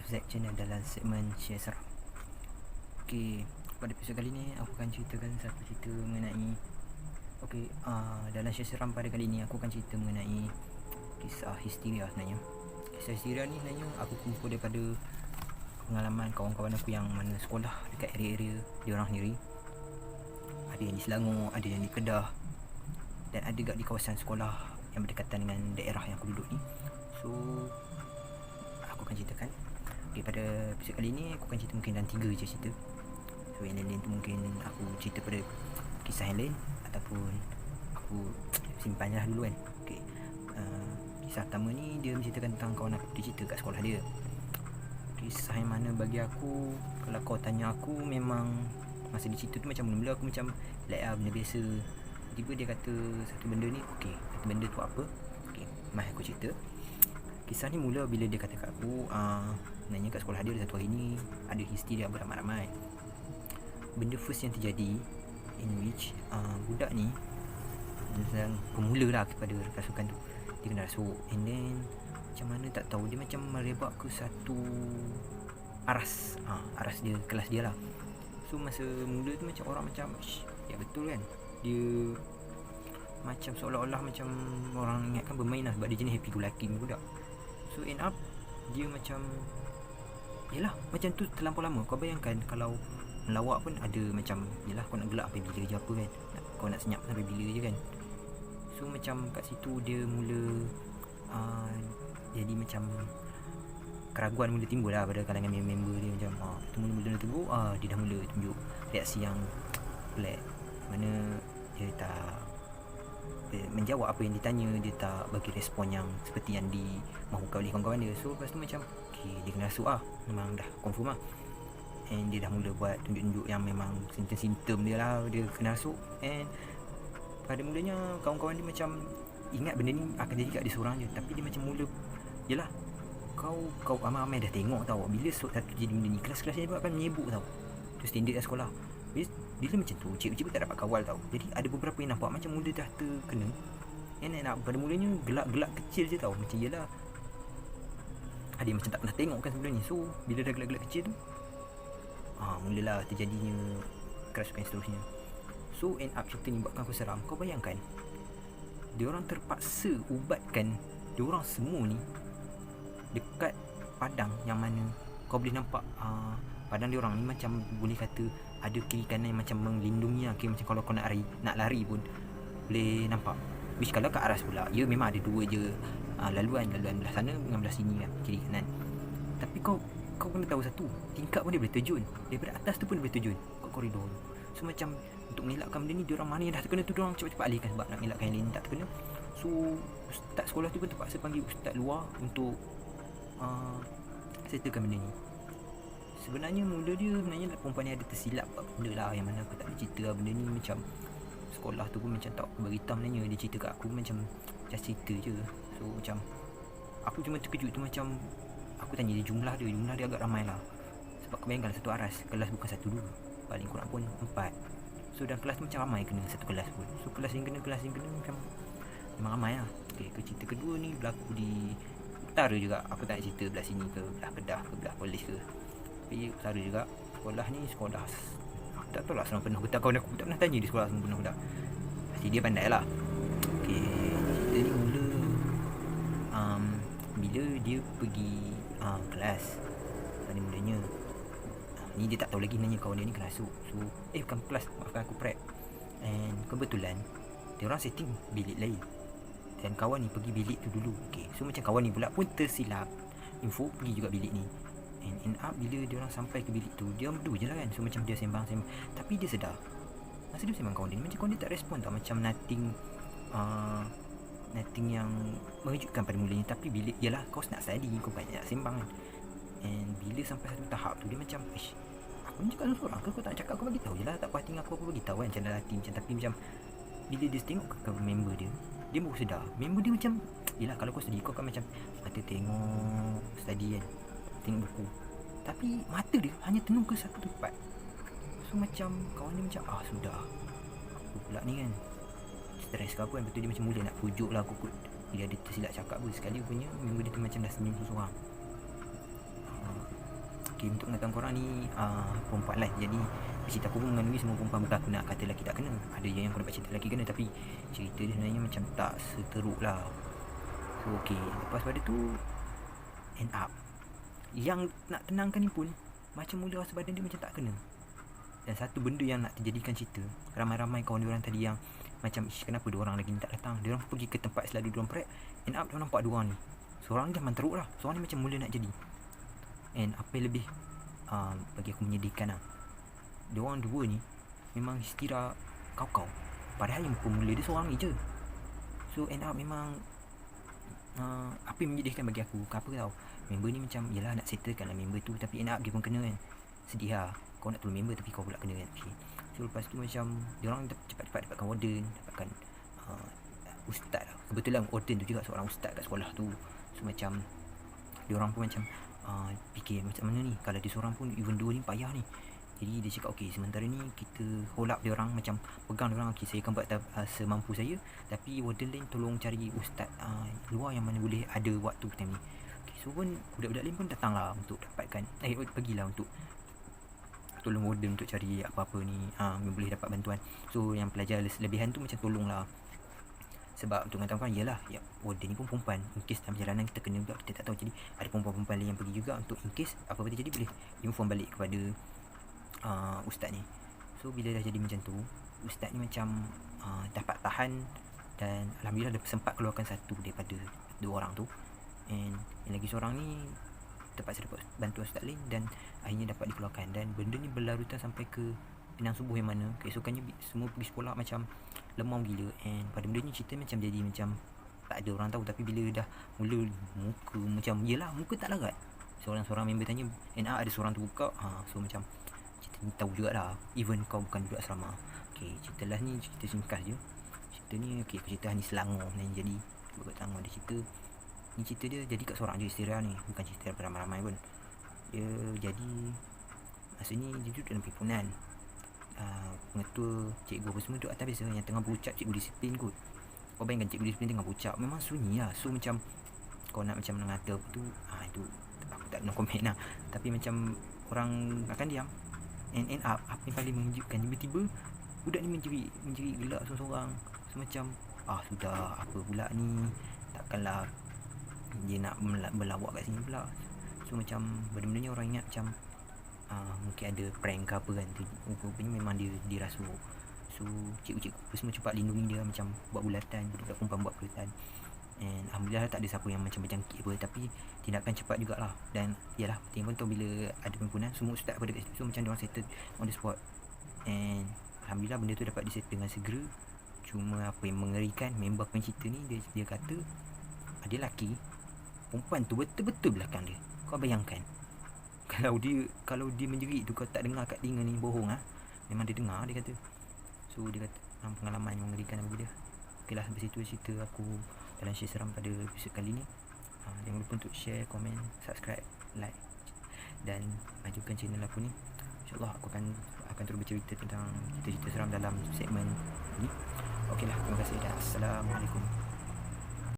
Zack Channel dalam segmen Share Seram. Okay, pada episod kali ni aku akan ceritakan satu cerita mengenai dalam Share Seram pada kali ni aku akan cerita mengenai kisah histeria sebenarnya. Kisah histeria ni sebenarnya aku kumpul daripada pengalaman kawan-kawan aku yang mana sekolah dekat area-area dia orang sendiri. Ada yang di Selangor, ada yang di Kedah, dan ada juga di kawasan sekolah yang berdekatan dengan daerah yang aku duduk ni. So aku akan ceritakan. Okay, pada episod kali ni aku akan cerita mungkin dalam 3 je cerita. So yang lain tu mungkin aku cerita pada kisah yang lain ataupun aku simpan lah dulu kan. Okay, kisah pertama ni dia menceritakan tentang kawan aku, dia cerita kat sekolah dia. Kisah yang mana bagi aku, kalau kau tanya aku, memang masa dia cerita tu macam mula-mula aku macam benda biasa. Tiba dia kata satu benda ni, okay, satu benda tu apa? Okay, mari aku cerita. Kisah ni mula bila dia kata kat aku, nanya kat sekolah dia satu hari ni ada histeria beramai-ramai. Benda first yang terjadi in which budak ni yang pemula lah kepada rasukan tu, dia kena rasuk. And then macam mana tak tahu, dia macam merebak ke satu aras dia, kelas dia lah. So masa mula tu macam orang macam ya betul kan, dia macam seolah-olah macam orang ingatkan bermain lah, sebab dia jenis happy go lucky budak. So end up dia macam yelah macam tu terlampau lama. Kau bayangkan kalau melawak pun ada macam yelah kau nak gelak sampai bila je apa kan, kau nak senyap sampai bila je kan. So macam kat situ dia mula jadi macam keraguan mula timbul lah pada kalangan member dia. Macam tu mula-mula tegur, dia dah mula tunjuk reaksi yang pelik, mana dia tak menjawab apa yang ditanya, dia tak bagi respon yang seperti yang dimahukan oleh kawan-kawan dia. So lepas tu macam okay, dia kena rasuk memang dah confirm and dia dah mula buat tunjuk-tunjuk yang memang simptom-simptom dia lah, dia kena rasuk. And pada mulanya kawan-kawan dia macam ingat benda ni akan jadi kat dia seorang je, tapi dia macam mula yelah kau ramai-ramai dah tengok tau, bila satu jadi benda ni kelas-kelas ni akan menyebuk tau. Tu standard dah sekolah. Bila macam tu cikgu-cikgu tak dapat kawal tau. Jadi ada beberapa yang nampak macam mula dah terkena. Nak pada mulanya gelak-gelak kecil je tau. Macam yelah ada yang macam tak pernah tengok kan sebelum ni. So bila dah gelak-gelak kecil tu mulalah terjadinya kerasukan seterusnya. So end up cerita ni buatkan aku seram. Kau bayangkan diorang terpaksa ubatkan diorang semua ni dekat padang yang mana kau boleh nampak padang diorang ni macam boleh kata ada kiri kanan yang macam melindungi. Okay, macam kalau kau nak lari pun boleh nampak. Which kalau kat aras pula, ya memang ada dua je laluan belah sana dengan belah sini kan, kiri kanan. Tapi kau kena tahu satu, tingkap pun dia boleh terjun, daripada atas tu pun dia boleh terjun kat koridor tu. So macam untuk mengelakkan benda ni, diorang mana yang dah terkena tu diorang cepat-cepat alihkan, sebab nak mengelakkan yang lain tak terkena. So ustaz sekolah tu pun terpaksa panggil ustaz luar untuk settlekan benda ni. Sebenarnya mula dia perempuan ni ada tersilap benda lah, yang mana aku tak boleh cerita lah benda ni. Macam sekolah tu pun macam tak beritahu sebenarnya, dia cerita kat aku macam just cerita je. So macam aku cuma terkejut tu, macam aku tanya dia jumlah dia agak ramai lah. Sebab kau bayangkan satu aras, kelas bukan 1-2, paling kurang pun 4. So dalam kelas tu macam ramai kena satu kelas pun. So kelas yang kena macam memang ramai lah. Okay, cerita kedua ni berlaku di utara juga. Aku tak nak cerita belah sini ke belah Kedah ke belah Perlis ke, tapi utara juga. Sekolah ni sekolah aku tak tahu lah Serang Penuh ke tak. Kawan aku tak pernah tanya dia sekolah Serang Penuh ke tak. Pasti dia pandai lah. Okay, cerita ni mula bila dia pergi kelas. Pada mulanya ni dia tak tahu lagi nanya kawan dia ni kerasuk. So bukan kelas, maafkan aku, prep. And kebetulan dia orang setting bilik lain dan kawan ni pergi bilik tu dulu. Okay, so macam kawan ni pula pun tersilap info pergi juga bilik ni. And end up bila dia orang sampai ke bilik tu, dia berdua je lah kan. So macam dia sembang, tapi dia sedar masa dia sembang kawan dia, macam kawan dia tak respon tau. Macam nothing yang mengejutkan pada mulanya. Tapi bila yalah kau nak study, kau banyak sembang kan. And bila sampai satu tahap tu, dia macam aku ni cakap seorang ke, kau tak cakap, kau bagi tahu je lah. Tak puas hati aku bagi tahu kan, macam dalam hati macam. Tapi macam bila dia tengok ke member dia baru sedar. Member dia macam yelah kalau kau study, kau akan macam mata tengok study kan, tengok buku, tapi mata dia hanya tenung ke satu tempat. So macam kawan dia macam sudah, aku pula ni kan stres ke apa kan. Betul dia macam mula nak pujuk lah aku bila ada tersilap cakap pun. Sekali punya member dia tu macam dah senyum seorang. Okay, untuk mengatakan korang ni perempuan lah. Jadi cerita aku pun mengandungi semua perempuan. Bukan aku nak kata lelaki tak kena. Ada yang aku dapat cerita lelaki kena. Tapi cerita dia sebenarnya macam tak seteruk lah. So okay, lepas pada tu end up yang nak tenangkan ni pun macam mula rasa badan dia macam tak kena. Dan satu benda yang nak terjadikan cerita, ramai-ramai kawan diorang tadi yang macam kenapa diorang lagi ni tak datang. Diorang pergi ke tempat selalu diorang prep. End up diorang nampak diorang ni. Seorang ni dah teruk lah. Seorang ni macam mula nak jadi. And apa yang lebih bagi aku menyedihkan lah, diorang dua ni memang istira kau-kau. Padahal yang pemula dia seorang ni je. So end up memang apa yang menyedihkan bagi aku, apa tahu, member ni macam yelah nak settlekan lah member tu, tapi end up dia pun kena kan. Sedih lah, kau nak tolong member tapi kau pula kena kan. Okay. So lepas tu macam diorang cepat-cepat dapatkan warden, dapatkan ustaz lah. Kebetulan warden tu juga seorang ustaz kat sekolah tu. So macam diorang pun macam fikir macam mana ni, kalau dia seorang pun even dua ni payah ni. Jadi dia cakap okay, sementara ni kita hold up diorang, macam pegang diorang. Okay, saya akan buat semampu saya, tapi warden lain tolong cari ustaz luar yang mana boleh ada waktu time ni. Okay, so pun budak-budak lain pun datang lah untuk dapatkan pergilah untuk tolong warden untuk cari apa-apa ni yang boleh dapat bantuan. So yang pelajar lebihan tu macam tolong lah. Sebab untuk mengatakan ialah ya, warden ni pun perempuan. In case dalam perjalanan kita kena juga, kita tak tahu. Jadi ada perempuan-perempuan lain yang pergi juga untuk in case apa-apa terjadi boleh inform balik kepada ustaz ni. So bila dah jadi macam tu, ustaz ni macam dapat tahan. Dan alhamdulillah dia sempat keluarkan satu daripada dua orang tu. And yang lagi seorang ni terpaksa dapat bantuan ustaz lain dan akhirnya dapat dikeluarkan. Dan benda ni berlarutan sampai ke Penang subuh, yang mana keesokannya semua pergi sekolah macam lemau gila. And pada benda ni cerita macam jadi macam tak ada orang tahu. Tapi bila dah mula muka macam yelah muka tak larat, seorang-seorang member tanya and ada seorang tu buka. So macam cerita ni tahu jugalah even kau bukan budak asrama. Okay, cerita lah ni cerita singkat je. Cerita ni okay, aku cerita ni Selangor ni. Jadi buat Selangor dia cerita ni, cerita dia jadi kat seorang je istirahat ni, bukan cerita ramai-ramai pun. Dia jadi masa ni dia duduk dalam perhimpunan. Pengetua, cikgu apa semua duduk atas biasa. Yang tengah berucap cikgu disiplin kot. Kau bayangkan cikgu disiplin tengah berucap, memang sunyi lah. So macam kau nak macam mengata apa tu, itu aku tak nak komen lah. Tapi macam orang akan diam. And end up apa yang paling mengejutkan, tiba-tiba budak ni menjerit gelak seorang-seorang. So macam sudah apa pula ni, takkanlah dia nak berlawak kat sini pula. So macam benda-benda ni orang ingat macam mungkin ada prank ke apa kan. Rupanya memang dia dirasuk. So cikgu-cikgu semua cepat lindungi dia, macam buat bulatan, budak perempuan buat bulatan. And alhamdulillah tak ada siapa yang macam berjangkit apa. Tapi tindakan cepat jugalah. Dan yalah, penting pun tahu bila ada perhimpunan semua ustaz pada kat situ. So macam diorang settle on the spot. And alhamdulillah benda tu dapat disettle dengan segera. Cuma apa yang mengerikan, member aku yang cerita ni, dia kata ada lelaki, perempuan tu betul-betul belakang dia. Kau bayangkan, kalau dia menjerit tu kau tak dengar kat telinga ni, bohong ah. Memang dia dengar, dia kata. So dia kata pengalaman yang mengerikan bagi dia. Okeylah, sampai situ cerita aku dalam share seram pada episod kali ni. Jangan lupa untuk share, komen, subscribe, like dan majukan channel aku ni. InsyaAllah aku akan terus bercerita tentang cerita-cerita seram dalam segmen ni. Okeylah, terima kasih dan Assalamualaikum.